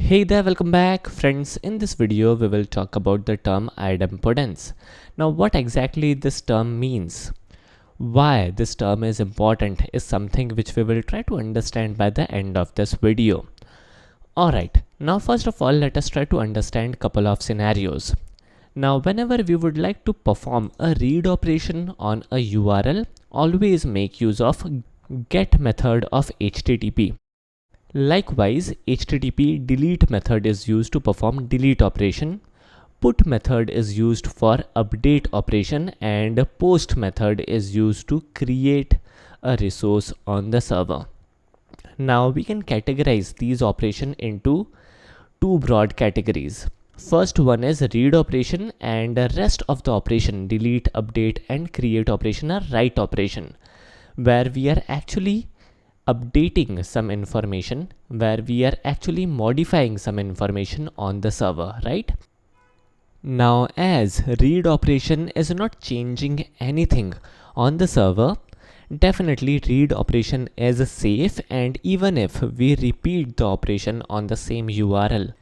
Hey there, welcome back friends. In this video we will talk about the term idempotence. Now what exactly this term means, why this term is important is something which we will try to understand by the end of this video. Alright, now first of all let us try to understand couple of scenarios. Now whenever we would like to perform a read operation on a URL, always make use of get method of HTTP. Likewise, HTTP delete method is used to perform delete operation, put method is used for update operation, and post method is used to create a resource on the server. Now we can categorize these operations into two broad categories. First one is read operation, and the rest of the operation delete, update and create operation are write operation, where we are actually updating some information, where we are actually modifying some information on the server, right? Now as read operation is not changing anything on the server, definitely read operation is safe, and even if we repeat the operation on the same URL,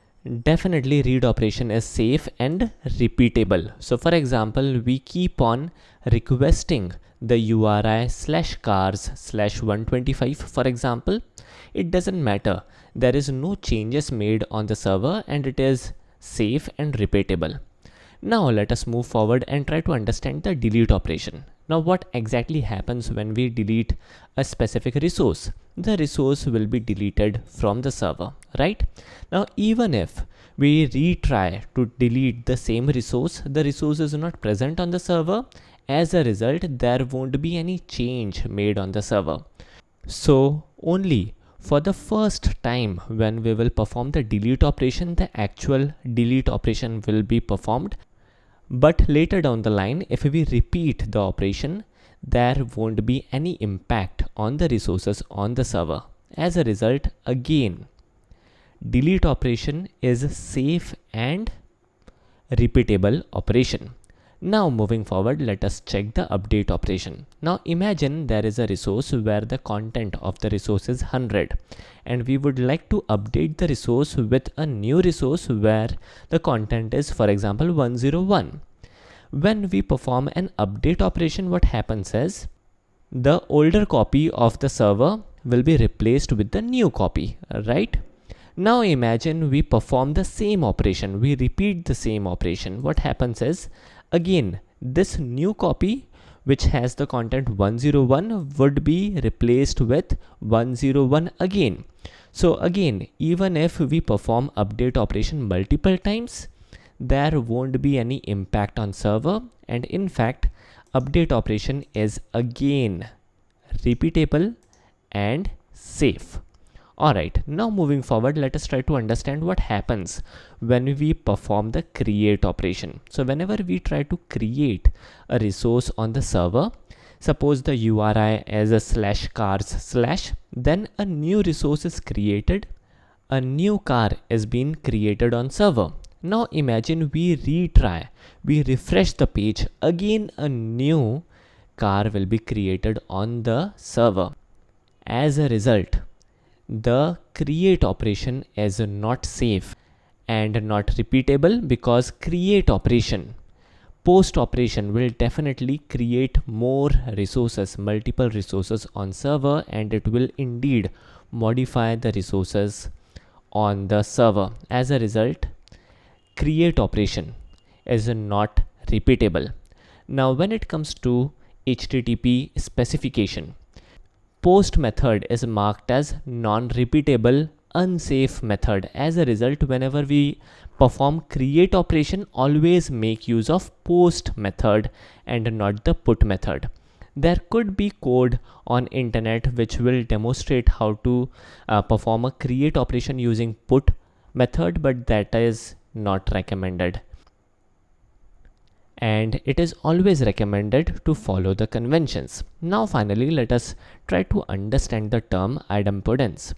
definitely read operation is safe and repeatable. So for example, we keep on requesting the URI /cars/125 for example, it doesn't matter, there is no changes made on the server and it is safe and repeatable. Now let us move forward and try to understand the delete operation. Now what exactly happens when we delete a specific resource? The resource will be deleted from the server, right? Now even if we retry to delete the same resource, the resource is not present on the server. As a result, there won't be any change made on the server. So only for the first time when we will perform the delete operation, the actual delete operation will be performed. But later down the line, if we repeat the operation, there won't be any impact on the resources on the server. As a result, again, delete operation is safe and repeatable operation. Now moving forward, let us check the update operation. Now imagine there is a resource where the content of the resource is 100 and we would like to update the resource with a new resource where the content is, for example, 101. When we perform an update operation, what happens is the older copy of the server will be replaced with the new copy, right? Now imagine we perform the same operation, we repeat the same operation. What happens is, again, this new copy which has the content 101 would be replaced with 101 again. So again, even if we perform update operation multiple times, there won't be any impact on server, and in fact update operation is again repeatable and safe. Alright, now moving forward, let us try to understand what happens when we perform the create operation. So whenever we try to create a resource on the server, suppose the URI is a /cars/, then a new resource is created, a new car is being created on server. Now imagine we retry, we refresh the page, again a new car will be created on the server. As a result, the create operation is not safe and not repeatable, because create operation, post operation will definitely create more resources, multiple resources on server, and it will indeed modify the resources on the server. As a result, create operation is not repeatable. Now when it comes to HTTP specification, post method is marked as non-repeatable, unsafe method. As a result, whenever we perform create operation, always make use of post method and not the put method. There could be code on internet which will demonstrate how to perform a create operation using put method, but that is not recommended. And it is always recommended to follow the conventions. Now finally, let us try to understand the term idempotence.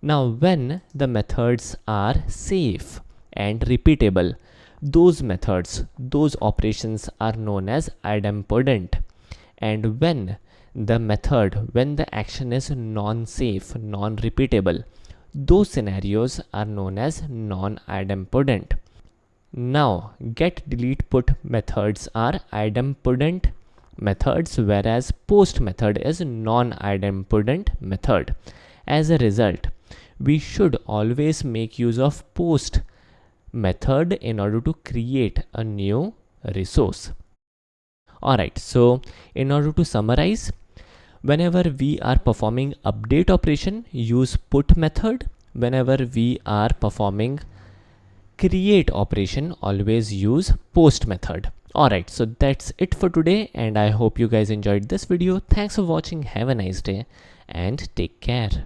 Now when the methods are safe and repeatable, those methods, those operations are known as idempotent. And when the action is non-safe, non-repeatable, those scenarios are known as non-idempotent. Now, get, delete, put methods are idempotent methods, whereas post method is non-idempotent method. As a result, we should always make use of post method in order to create a new resource. Alright, so in order to summarize, whenever we are performing update operation, use put method. Whenever we are performing create operation, always use post method. Alright, so that's it for today, and I hope you guys enjoyed this video. Thanks for watching. Have a nice day and take care.